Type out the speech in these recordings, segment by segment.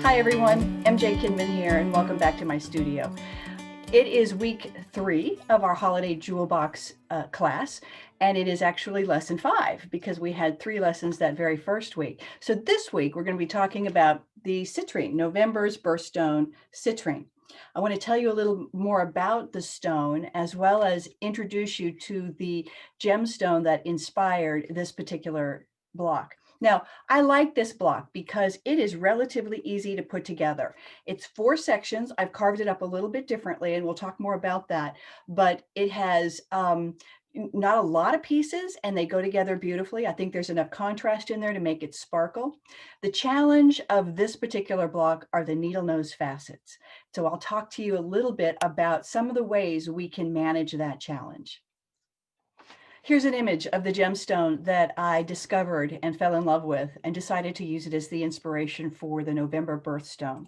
Hi everyone, MJ Kinman here, and welcome back to my studio. It is week 3 of our holiday jewel box class, and it is actually lesson 5 because we had 3 lessons that very first week. So this week we're going to be talking about the citrine, November's birthstone citrine. I want to tell you a little more about the stone as well as introduce you to the gemstone that inspired this particular block. Now, I like this block because it is relatively easy to put together. It's 4 sections. I've carved it up a little bit differently, and we'll talk more about that. But it has not a lot of pieces, and they go together beautifully. I think there's enough contrast in there to make it sparkle. The challenge of this particular block are the needle nose facets. So I'll talk to you a little bit about some of the ways we can manage that challenge. Here's an image of the gemstone that I discovered and fell in love with and decided to use it as the inspiration for the November birthstone.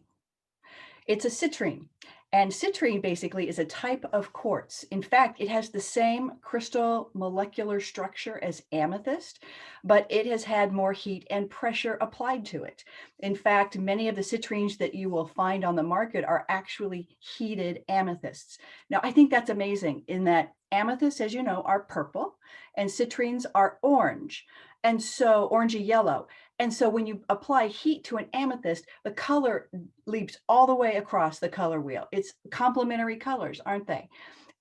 It's a citrine, and citrine basically is a type of quartz. In fact, it has the same crystal molecular structure as amethyst, but it has had more heat and pressure applied to it. In fact, many of the citrines that you will find on the market are actually heated amethysts. Now, I think that's amazing in that amethysts, as you know, are purple and citrines are orange. And so orangey yellow. And so when you apply heat to an amethyst, the color leaps all the way across the color wheel. It's complementary colors, aren't they?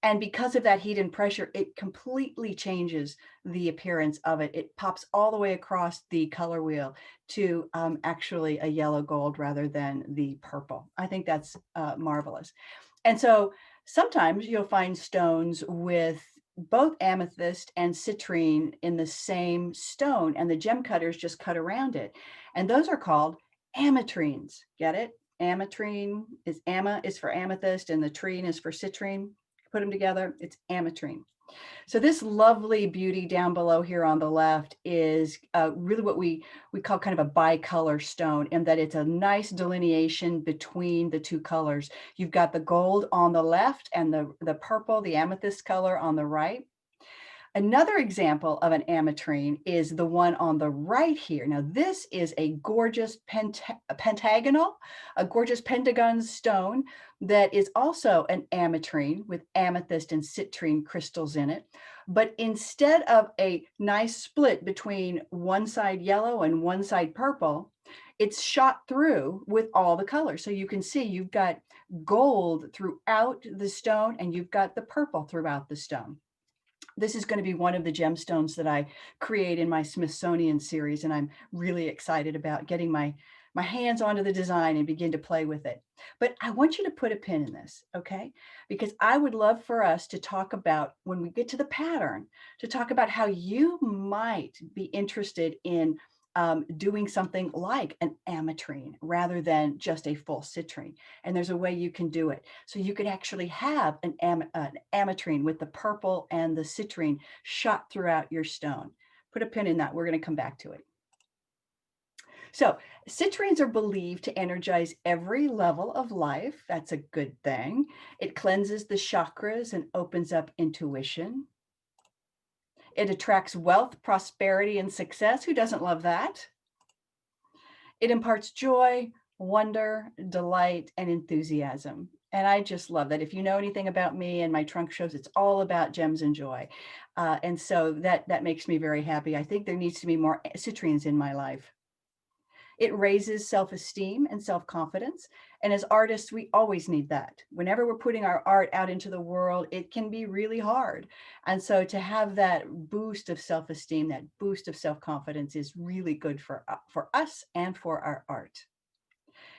And because of that heat and pressure, it completely changes the appearance of it. It pops all the way across the color wheel to actually a yellow gold rather than the purple. I think that's marvelous. And so sometimes you'll find stones with both amethyst and citrine in the same stone, and the gem cutters just cut around it. And those are called ametrines. Get it? Ametrine is ama is for amethyst, and the trine is for citrine. Put them together, it's ametrine. So this lovely beauty down below here on the left is really what we call kind of a bicolor stone, in that it's a nice delineation between the two colors. You've got the gold on the left and the purple, the amethyst color on the right. Another example of an ametrine is the one on the right here. Now, this is a gorgeous pentagonal, a gorgeous pentagon stone that is also an ametrine with amethyst and citrine crystals in it. But instead of a nice split between one side yellow and one side purple, it's shot through with all the colors. So you can see you've got gold throughout the stone and you've got the purple throughout the stone. This is going to be one of the gemstones that I create in my Smithsonian series, and I'm really excited about getting my hands onto the design and begin to play with it. But I want you to put a pin in this, okay? Because I would love for us to talk about, when we get to the pattern, to talk about how you might be interested in doing something like an ametrine rather than just a full citrine. And there's a way you can do it. So you could actually have an ametrine with the purple and the citrine shot throughout your stone. Put a pin in that. We're going to come back to it. So citrines are believed to energize every level of life. That's a good thing. It cleanses the chakras and opens up intuition. It attracts wealth, prosperity, and success. Who doesn't love that? It imparts joy, wonder, delight, and enthusiasm. And I just love that. If you know anything about me and my trunk shows, it's all about gems and joy. And so that makes me very happy. I think there needs to be more citrines in my life. It raises self-esteem and self-confidence. And as artists, we always need that. Whenever we're putting our art out into the world, it can be really hard. And so to have that boost of self-esteem, that boost of self-confidence is really good for us and for our art.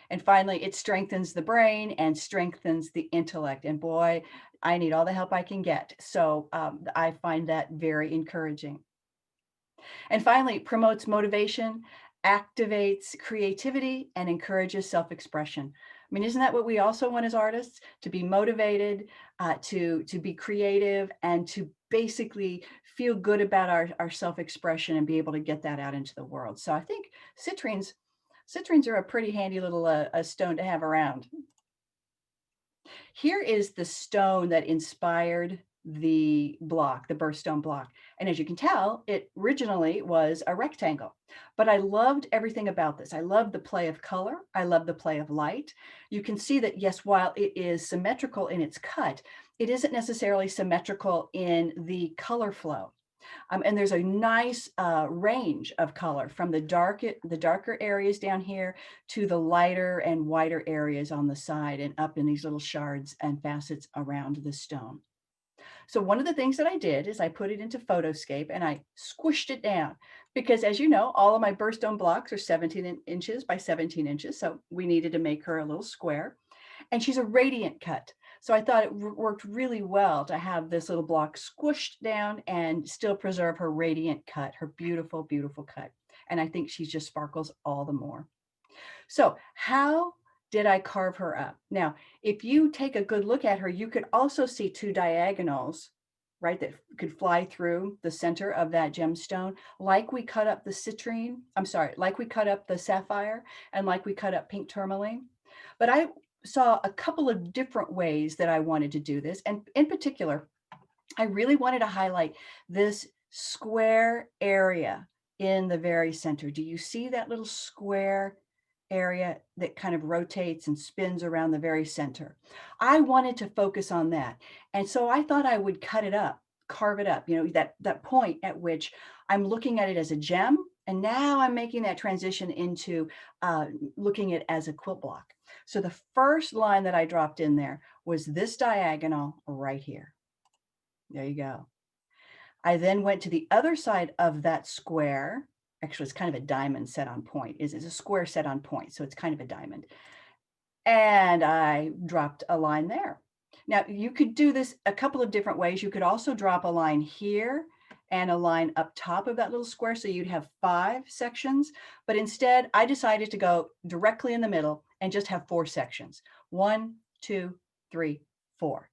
And finally, it strengthens the brain and strengthens the intellect. And boy, I need all the help I can get. So I find that very encouraging. And finally, it promotes motivation, activates creativity, and encourages self-expression. I mean, isn't that what we also want as artists? To be motivated, to be creative, and to basically feel good about our self-expression and be able to get that out into the world. So I think citrines are a pretty handy little a stone to have around. Here is the stone that inspired the block, the birthstone block. And as you can tell, it originally was a rectangle. But I loved everything about this. I loved the play of color. I love the play of light. You can see that, yes, while it is symmetrical in its cut, it isn't necessarily symmetrical in the color flow. And there's a nice range of color from the darker areas down here to the lighter and whiter areas on the side and up in these little shards and facets around the stone. So one of the things that I did is I put it into Photoscape and I squished it down because, as you know, all of my birthstone blocks are 17 inches by 17 inches. So we needed to make her a little square. And she's a radiant cut. So I thought it worked really well to have this little block squished down and still preserve her radiant cut, her beautiful, beautiful cut. And I think she just sparkles all the more. So how did I carve her up? Now, if you take a good look at her, you could also see two diagonals, right, that could fly through the center of that gemstone, like we cut up the citrine, like we cut up the sapphire and like we cut up pink tourmaline. But I saw a couple of different ways that I wanted to do this. And in particular, I really wanted to highlight this square area in the very center. Do you see that little square area that kind of rotates and spins around the very center? I wanted to focus on that. And so I thought I would cut it up, carve it up, that point at which I'm looking at it as a gem. And now I'm making that transition into looking at it as a quilt block. So the first line that I dropped in there was this diagonal right here. There you go. I then went to the other side of that square. Actually, it's kind of a diamond set on point. It's a square set on point, so it's kind of a diamond. And I dropped a line there. Now, you could do this a couple of different ways. You could also drop a line here and a line up top of that little square, so you'd have 5 sections. But instead, I decided to go directly in the middle and just have 4 sections. 1, 2, 3, 4.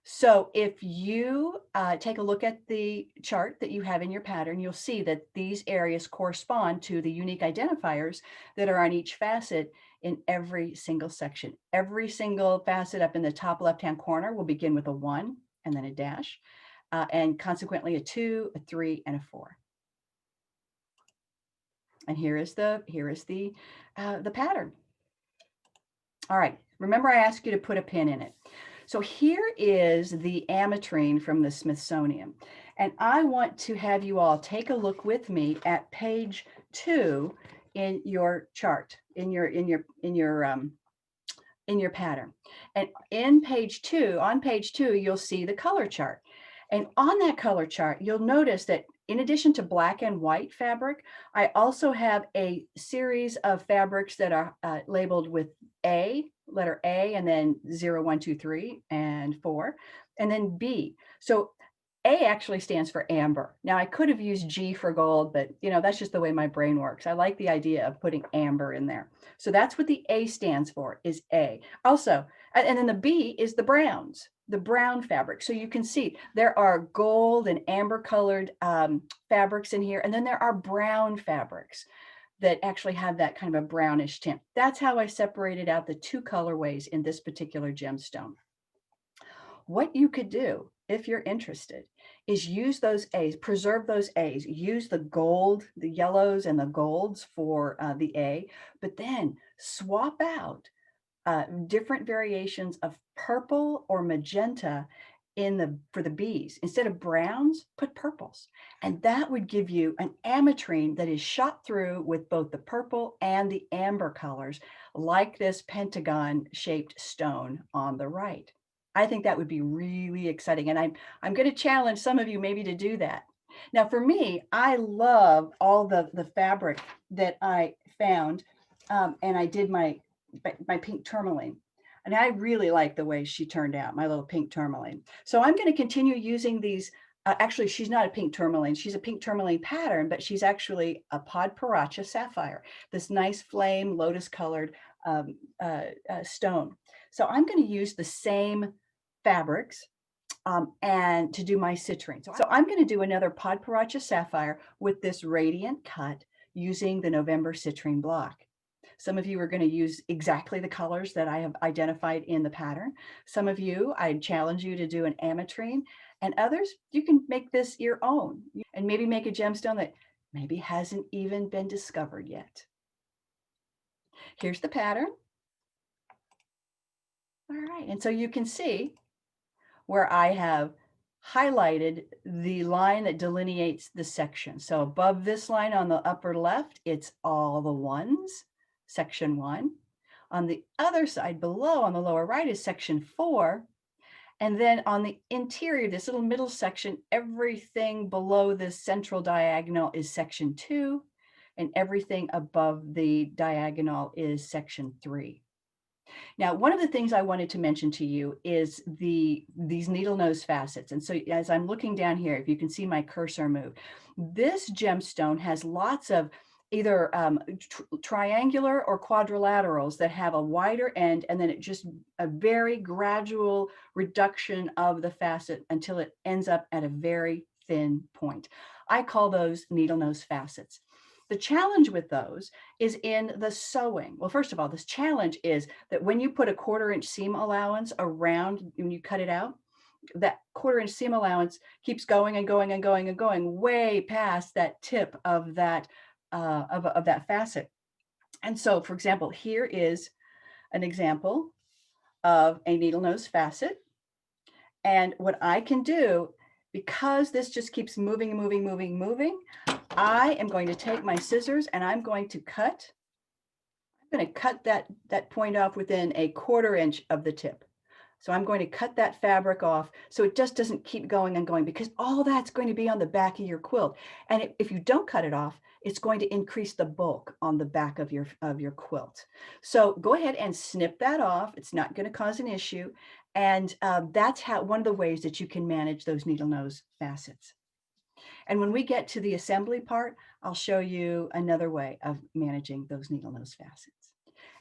So if you take a look at the chart that you have in your pattern, you'll see that these areas correspond to the unique identifiers that are on each facet in every single section. Every single facet up in the top left-hand corner will begin with a 1 and then a dash, and consequently a 2, a 3, and a 4. And here is the pattern. All right, remember I asked you to put a pin in it. So here is the ametrine from the Smithsonian. And I want to have you all take a look with me at page 2 in your chart, in your pattern. And on page 2, you'll see the color chart. And on that color chart, you'll notice that in addition to black and white fabric, I also have a series of fabrics that are labeled with letter A, and then 0, 1, 2, 3, and 4, and then B. So A actually stands for amber. Now I could have used G for gold, but that's just the way my brain works. I like the idea of putting amber in there. So that's what the A stands for, is A. Also, and then the B is the browns, the brown fabric. So you can see there are gold and amber colored fabrics in here, and then there are brown fabrics that actually have that kind of a brownish tint. That's how I separated out the 2 colorways in this particular gemstone. What you could do, if you're interested, is use those A's, preserve those A's, use the gold, the yellows and the golds for the A, but then swap out different variations of purple or magenta for the B's. Instead of browns, put purples. And that would give you an ametrine that is shot through with both the purple and the amber colors, like this pentagon shaped stone on the right. I think that would be really exciting. And I'm going to challenge some of you maybe to do that. Now, for me, I love all the fabric that I found, and I did my pink tourmaline. And I really like the way she turned out, my little pink tourmaline. So I'm going to continue using these. Actually, she's not a pink tourmaline. She's a pink tourmaline pattern, but she's actually a podparacha sapphire, this nice flame lotus colored stone. So I'm going to use the same fabrics and to do my citrine. So I'm going to do another podparacha sapphire with this radiant cut using the November citrine block. Some of you are going to use exactly the colors that I have identified in the pattern. Some of you, I challenge you to do an ametrine, and others, you can make this your own and maybe make a gemstone that maybe hasn't even been discovered yet. Here's the pattern. All right, and so you can see where I have highlighted the line that delineates the section. So above this line on the upper left, it's all the ones, section 1. On the other side below on the lower right is section 4. And then on the interior, this little middle section, everything below this central diagonal is section 2, and everything above the diagonal is section 3. Now, one of the things I wanted to mention to you is these needle nose facets. And so as I'm looking down here, if you can see my cursor move, this gemstone has lots of either triangular or quadrilaterals that have a wider end, and then it just a very gradual reduction of the facet until it ends up at a very thin point. I call those needle nose facets. The challenge with those is in the sewing. Well, first of all, this challenge is that when you put a 1/4 inch seam allowance around, when you cut it out, that 1/4 inch seam allowance keeps going and going and going and going way past that tip of that that facet. And so, for example, here is an example of a needle nose facet. And what I can do, because this just keeps moving and moving, moving, moving, I am going to take my scissors and I'm going to cut that point off within a 1/4 inch of the tip. So I'm going to cut that fabric off so it just doesn't keep going and going, because all that's going to be on the back of your quilt. And if you don't cut it off, it's going to increase the bulk on the back of your quilt. So go ahead and snip that off. It's not going to cause an issue. And that's one of the ways that you can manage those needle nose facets. And when we get to the assembly part, I'll show you another way of managing those needle nose facets.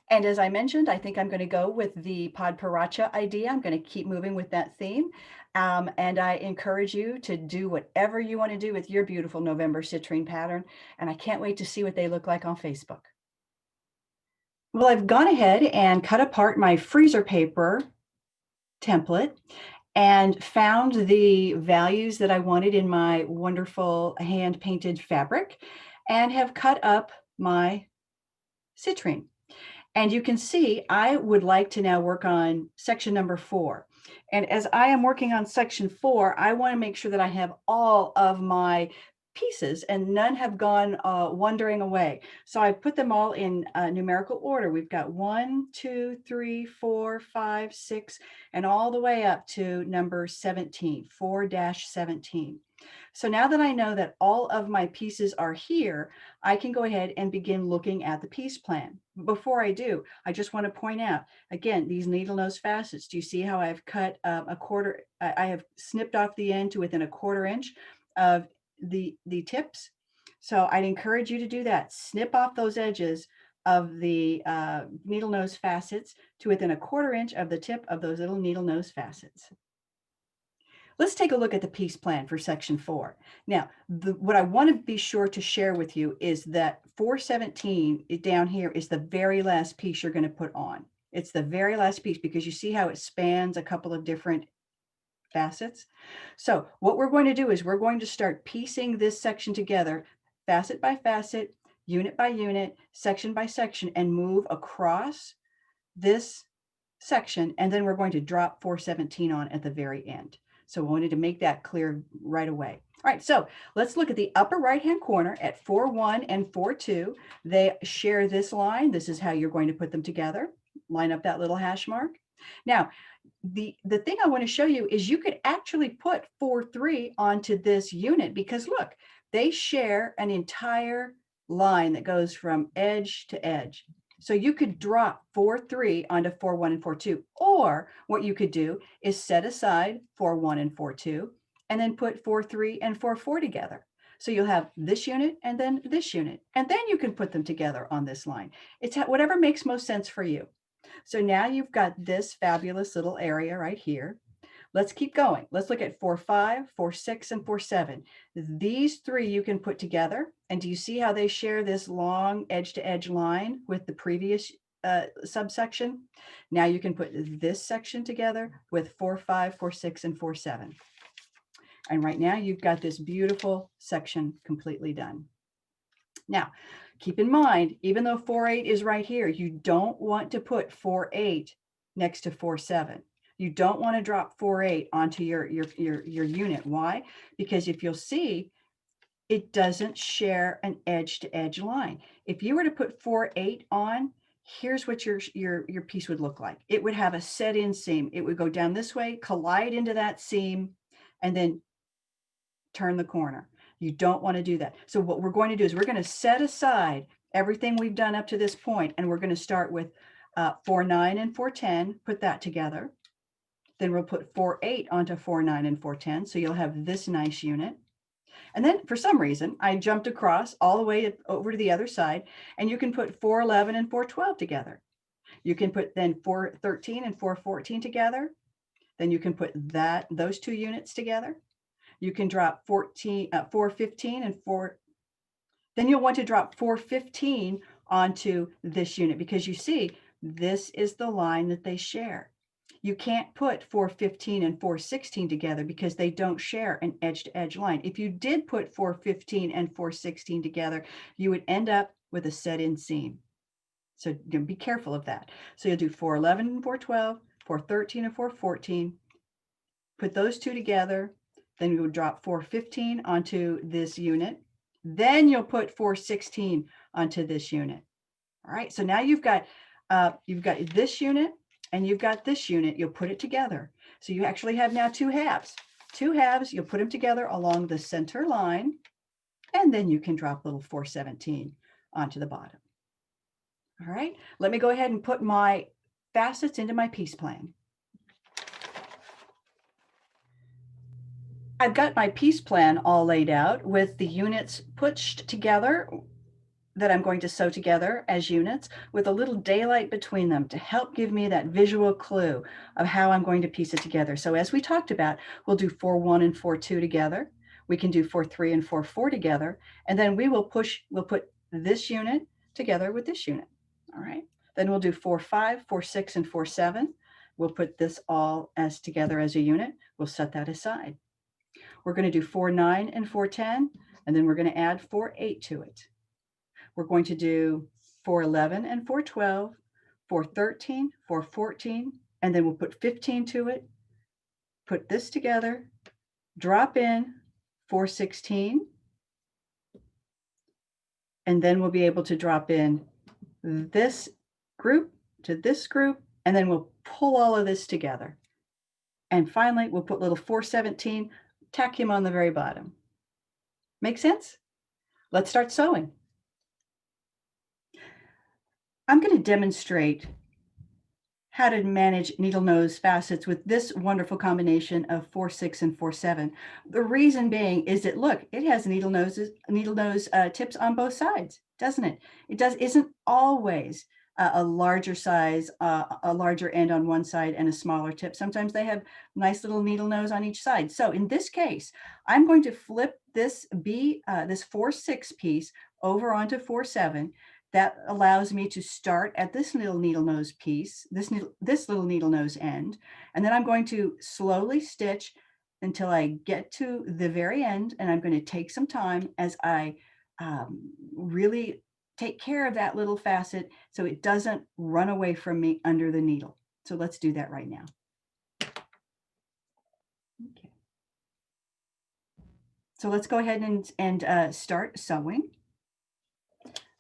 And as I mentioned, I think I'm going to go with the pod paracha idea. I'm going to keep moving with that theme. And I encourage you to do whatever you want to do with your beautiful November citrine pattern. And I can't wait to see what they look like on Facebook. Well, I've gone ahead and cut apart my freezer paper template and found the values that I wanted in my wonderful hand painted fabric and have cut up my citrine. And you can see I would like to now work on section number 4. And as I am working on section 4, I want to make sure that I have all of my pieces and none have gone wandering away. So I put them all in numerical order. We've got 1, 2, 3, 4, 5, 6, and all the way up to number 17, 4-17. So now that I know that all of my pieces are here, I can go ahead and begin looking at the piece plan. Before I do, I just want to point out, again, these needle nose facets. Do you see how I've cut a quarter? I have snipped off the end to within a 1/4 inch of the tips. So I'd encourage you to do that. Snip off those edges of the needle nose facets to within a 1/4 inch of the tip of those little needle nose facets. Let's take a look at the piece plan for section 4. Now, what I want to be sure to share with you is that 417 down here is the very last piece you're going to put on. It's the very last piece because you see how it spans a couple of different facets. So what we're going to do is we're going to start piecing this section together, facet by facet, unit by unit, section by section, and move across this section. And then we're going to drop 417 on at the very end. So we wanted to make that clear right away. All right, so let's look at the upper right-hand corner at 4-1 and 4-2. They share this line. This is how you're going to put them together. Line up that little hash mark. Now, the thing I want to show you is you could actually put 4-3 onto this unit because look, they share an entire line that goes from edge to edge. So you could drop 4-3 onto 4-1 and 4-2, or what you could do is set aside 4-1 and 4-2 and then put 4-3 and 4-4 together. So you'll have this unit and then this unit, and then you can put them together on this line. It's whatever makes most sense for you. So now you've got this fabulous little area right here. Let's keep going. Let's look at 4, 5, 4, 6, and 4, 7. These three you can put together. And do you see how they share this long edge-to-edge line with the previous subsection? Now you can put this section together with 4, 5, 4, 6, and 4, 7. And right now you've got this beautiful section completely done. Now, keep in mind, even though 4, 8 is right here, you don't want to put 4, 8 next to 4, 7. You don't want to drop 4, 8 onto your unit. Why? Because if you'll see, it doesn't share an edge-to-edge line. If you were to put 4, 8 on, here's what your piece would look like. It would have a set-in seam. It would go down this way, collide into that seam, and then turn the corner. You don't want to do that. So what we're going to do is we're going to set aside everything we've done up to this point, and we're going to start with 4, 9, and 4, 10, put that together. Then we'll put 4, 8 onto 4, 9, and 4, 10. So you'll have this nice unit. And then for some reason, I jumped across all the way over to the other side, and you can put 4, 11, and 4, 12 together. You can put then 4, 13, and 4, 14 together. Then you can put those two units together. You can drop 4, 15, and 4. Then you'll want to drop 4, 15 onto this unit, because you see, this is the line that they share. You can't put 4, 15 and 4, 16 together because they don't share an edge-to-edge line. If you did put 4, 15 and 4, 16 together, you would end up with a set-in seam. So be careful of that. So you'll do 4, 11 and 4, 12, 4, 13 and 4, 14. Put those two together. Then you would drop 4, 15 onto this unit. Then you'll put 4, 16 onto this unit. All right, so now you've got this unit and you've got this unit. You'll put it together. So you actually have now two halves. Two halves, you'll put them together along the center line, and then you can drop little 4, 17 onto the bottom. All right, let me go ahead and put my facets into my piece plan. I've got my piece plan all laid out with the units pushed together that I'm going to sew together as units with a little daylight between them to help give me that visual clue of how I'm going to piece it together. So as we talked about, we'll do 4, 1 and 4, 2 together. We can do 4, 3 and 4, 4 together. And then we'll put this unit together with this unit. All right. Then we'll do 4, 5, 4, 6, and 4, 7. We'll put this all as together as a unit. We'll set that aside. We're going to do 4, 9 and 4, 10, and then we're going to add 4, 8 to it. We're going to do 4, 11 and 4, 12, 4, 13, 4, 14, and then we'll put 15 to it, put this together, drop in 4, 16, and then we'll be able to drop in this group to this group, and then we'll pull all of this together. And finally, we'll put little 4, 17, tack him on the very bottom. Make sense? Let's start sewing. I'm going to demonstrate how to manage needle nose facets with this wonderful combination of 4, 6, and 4, 7. The reason being is that, look, it has needle nose tips on both sides, doesn't it? It isn't always a larger size, a larger end on one side and a smaller tip. Sometimes they have nice little needle nose on each side. So in this case, I'm going to flip this 4, 6 piece over onto 4, 7. That allows me to start at this little needle nose piece, this little needle nose end, and then I'm going to slowly stitch until I get to the very end, and I'm going to take some time as I really take care of that little facet so it doesn't run away from me under the needle. So let's do that right now. Okay. So let's go ahead and start sewing.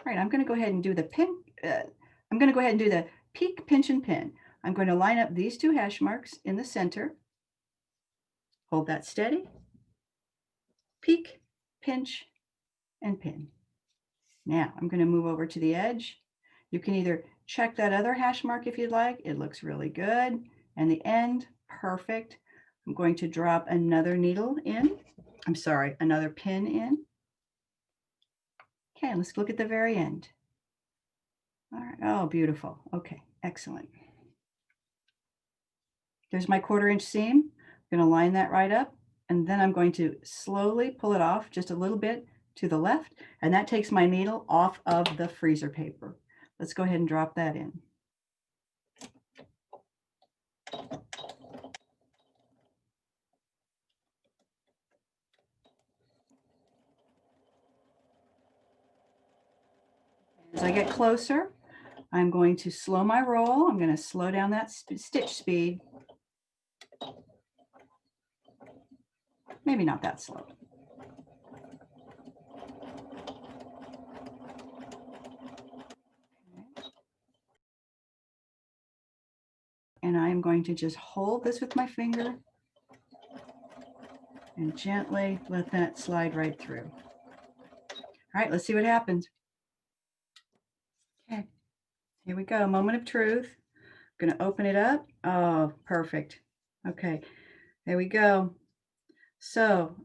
All right, I'm going to go ahead and do the pin. I'm going to go ahead and do the peek, pinch, and pin. I'm going to line up these two hash marks in the center. Hold that steady. Peek, pinch, and pin. Now I'm going to move over to the edge. You can either check that other hash mark if you'd like. It looks really good. And the end, perfect. I'm going to drop another needle in. I'm sorry, another pin in. Okay, let's look at the very end. All right, oh, beautiful. Okay, excellent. There's my 1/4 inch seam. I'm going to line that right up, and then I'm going to slowly pull it off just a little bit to the left, and that takes my needle off of the freezer paper. Let's go ahead and drop that in. As I get closer, I'm going to slow my roll. I'm going to slow down that stitch speed. Maybe not that slow. And I'm going to just hold this with my finger and gently let that slide right through. All right, let's see what happens. Okay, here we go, moment of truth. I'm gonna open it up. Oh, perfect. Okay, there we go. So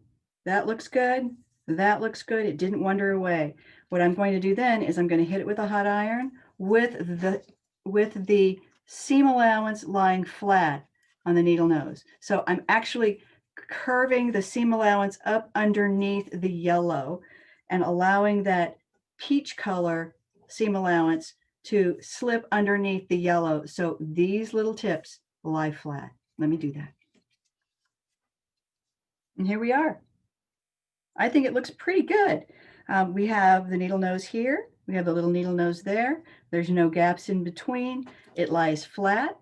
that looks good. That looks good. It didn't wander away. What I'm going to do then is I'm going to hit it with a hot iron with the seam allowance lying flat on the needle nose. So I'm actually curving the seam allowance up underneath the yellow and allowing that peach color seam allowance to slip underneath the yellow. So these little tips lie flat. Let me do that. And here we are. I think it looks pretty good. We have the needle nose here. We have the little needle nose there. There's no gaps in between. It lies flat.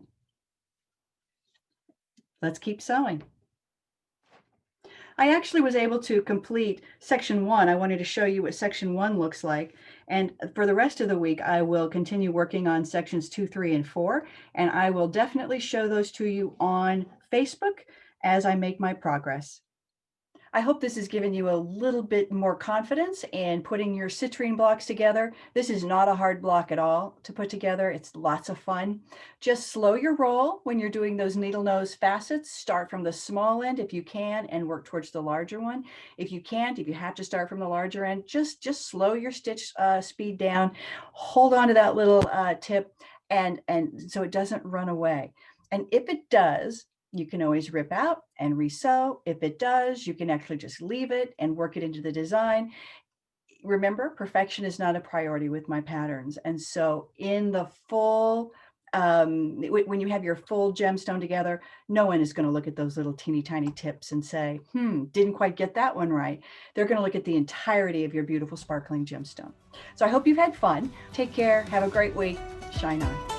Let's keep sewing. I actually was able to complete section 1. I wanted to show you what section 1 looks like. And for the rest of the week, I will continue working on sections 2, 3, and 4. And I will definitely show those to you on Facebook as I make my progress. I hope this has given you a little bit more confidence in putting your citrine blocks together. This is not a hard block at all to put together. It's lots of fun. Just slow your roll when you're doing those needle nose facets. Start from the small end if you can and work towards the larger one. If you can't, if you have to start from the larger end, just slow your stitch speed down. Hold on to that little tip and so it doesn't run away. And if it does, you can always rip out and resew. If it does, you can actually just leave it and work it into the design. Remember, perfection is not a priority with my patterns. And so in the full, when you have your full gemstone together, no one is going to look at those little teeny tiny tips and say, didn't quite get that one right. They're going to look at the entirety of your beautiful sparkling gemstone. So I hope you've had fun. Take care. Have a great week. Shine on.